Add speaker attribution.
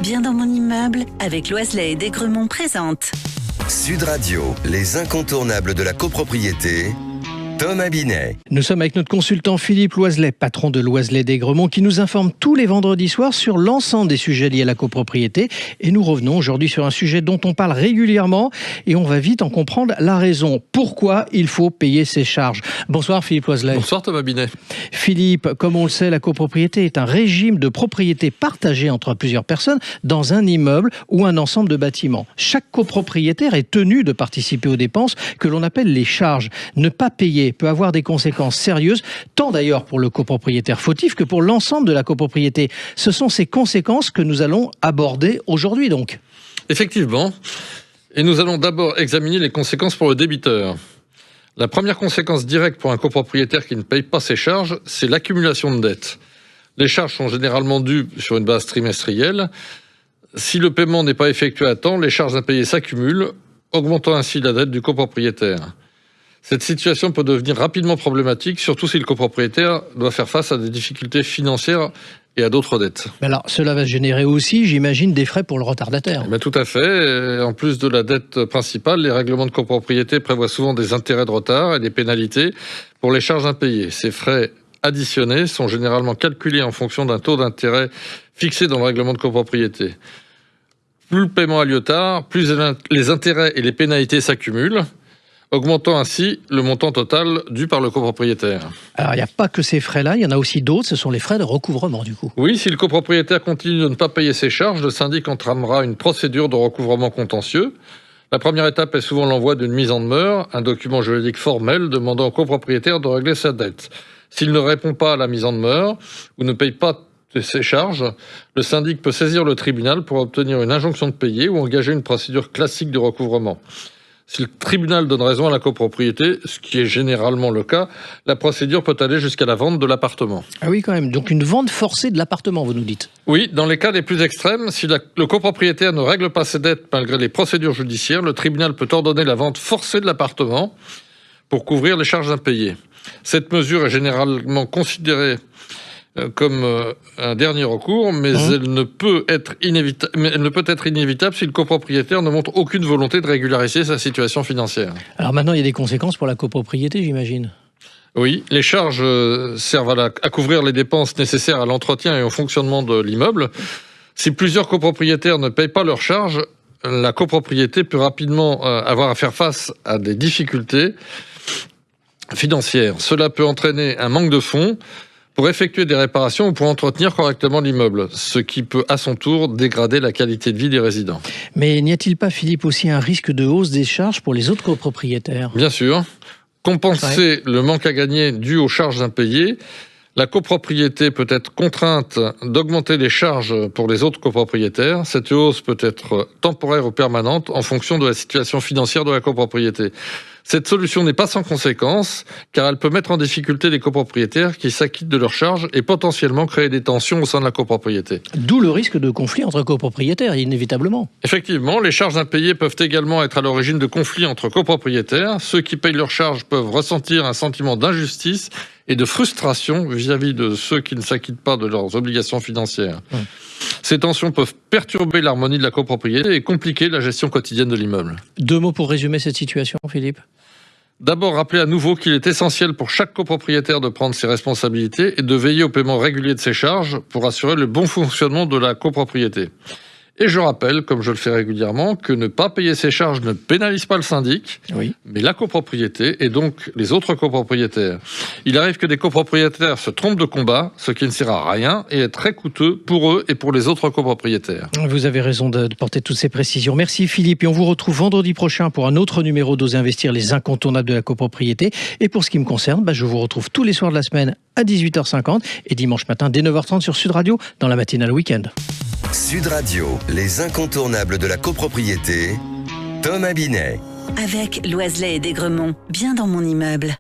Speaker 1: Bien dans mon immeuble, avec Loiselet et Desgremont présente.
Speaker 2: Sud Radio, les incontournables de la copropriété. Thomas Binet.
Speaker 3: Nous sommes avec notre consultant Philippe Loiselet, patron de Loiselet Desgremont, qui nous informe tous les vendredis soirs sur l'ensemble des sujets liés à la copropriété. Et nous revenons aujourd'hui sur un sujet dont on parle régulièrement et on va vite en comprendre la raison. Pourquoi il faut payer ses charges. Bonsoir Philippe Loiselet.
Speaker 4: Bonsoir Thomas Binet.
Speaker 3: Philippe, comme on le sait, la copropriété est un régime de propriété partagée entre plusieurs personnes dans un immeuble ou un ensemble de bâtiments. Chaque copropriétaire est tenu de participer aux dépenses que l'on appelle les charges. Ne pas payer peut avoir des conséquences sérieuses, tant d'ailleurs pour le copropriétaire fautif que pour l'ensemble de la copropriété. Ce sont ces conséquences que nous allons aborder aujourd'hui donc.
Speaker 4: Effectivement, et nous allons d'abord examiner les conséquences pour le débiteur. La première conséquence directe pour un copropriétaire qui ne paye pas ses charges, c'est l'accumulation de dettes. Les charges sont généralement dues sur une base trimestrielle. Si le paiement n'est pas effectué à temps, les charges impayées s'accumulent, augmentant ainsi la dette du copropriétaire. Cette situation peut devenir rapidement problématique, surtout si le copropriétaire doit faire face à des difficultés financières et à d'autres dettes.
Speaker 3: Mais alors, cela va générer aussi, j'imagine, des frais pour le retardataire.
Speaker 4: Tout à fait. En plus de la dette principale, les règlements de copropriété prévoient souvent des intérêts de retard et des pénalités pour les charges impayées. Ces frais additionnés sont généralement calculés en fonction d'un taux d'intérêt fixé dans le règlement de copropriété. Plus le paiement a lieu tard, plus les intérêts et les pénalités s'accumulent, augmentant ainsi le montant total dû par le copropriétaire.
Speaker 3: Alors, il n'y a pas que ces frais-là, il y en a aussi d'autres, ce sont les frais de recouvrement du coup.
Speaker 4: Oui, si le copropriétaire continue de ne pas payer ses charges, le syndic entramera une procédure de recouvrement contentieux. La première étape est souvent l'envoi d'une mise en demeure, un document juridique formel demandant au copropriétaire de régler sa dette. S'il ne répond pas à la mise en demeure ou ne paye pas ses charges, le syndic peut saisir le tribunal pour obtenir une injonction de payer ou engager une procédure classique de recouvrement. Si le tribunal donne raison à la copropriété, ce qui est généralement le cas, la procédure peut aller jusqu'à la vente de l'appartement.
Speaker 3: Ah oui, quand même. Donc une vente forcée de l'appartement, vous nous dites.
Speaker 4: Oui, dans les cas les plus extrêmes, si le copropriétaire ne règle pas ses dettes malgré les procédures judiciaires, le tribunal peut ordonner la vente forcée de l'appartement pour couvrir les charges impayées. Cette mesure est généralement considérée comme un dernier recours, mais elle ne peut être inévitable si le copropriétaire ne montre aucune volonté de régulariser sa situation financière.
Speaker 3: Alors maintenant, il y a des conséquences pour la copropriété, j'imagine.
Speaker 4: Oui, les charges servent à couvrir les dépenses nécessaires à l'entretien et au fonctionnement de l'immeuble. Si plusieurs copropriétaires ne payent pas leurs charges, la copropriété peut rapidement avoir à faire face à des difficultés financières. Cela peut entraîner un manque de fonds pour effectuer des réparations ou pour entretenir correctement l'immeuble, ce qui peut à son tour dégrader la qualité de vie des résidents.
Speaker 3: Mais n'y a-t-il pas, Philippe, aussi un risque de hausse des charges pour les autres copropriétaires ?
Speaker 4: Bien sûr. Compenser le manque à gagner dû aux charges impayées, la copropriété peut être contrainte d'augmenter les charges pour les autres copropriétaires. Cette hausse peut être temporaire ou permanente en fonction de la situation financière de la copropriété. Cette solution n'est pas sans conséquence, car elle peut mettre en difficulté les copropriétaires qui s'acquittent de leurs charges et potentiellement créer des tensions au sein de la copropriété.
Speaker 3: D'où le risque de conflit entre copropriétaires, inévitablement.
Speaker 4: Effectivement, les charges impayées peuvent également être à l'origine de conflits entre copropriétaires. Ceux qui payent leurs charges peuvent ressentir un sentiment d'injustice et de frustration vis-à-vis de ceux qui ne s'acquittent pas de leurs obligations financières. Ces tensions peuvent perturber l'harmonie de la copropriété et compliquer la gestion quotidienne de l'immeuble.
Speaker 3: 2 mots pour résumer cette situation, Philippe.
Speaker 4: D'abord, rappeler à nouveau qu'il est essentiel pour chaque copropriétaire de prendre ses responsabilités et de veiller au paiement régulier de ses charges pour assurer le bon fonctionnement de la copropriété. Et je rappelle, comme je le fais régulièrement, que ne pas payer ses charges ne pénalise pas le syndic, mais la copropriété et donc les autres copropriétaires. Il arrive que des copropriétaires se trompent de combat, ce qui ne sert à rien et est très coûteux pour eux et pour les autres copropriétaires.
Speaker 3: Vous avez raison de porter toutes ces précisions. Merci Philippe, et on vous retrouve vendredi prochain pour un autre numéro d'Oser Investir, les incontournables de la copropriété. Et pour ce qui me concerne, je vous retrouve tous les soirs de la semaine à 18h50 et dimanche matin dès 9h30 sur Sud Radio dans la matinale week-end.
Speaker 2: Sud Radio, les incontournables de la copropriété. Thomas Binet.
Speaker 1: Avec Loiselet et Desgremont, bien dans mon immeuble.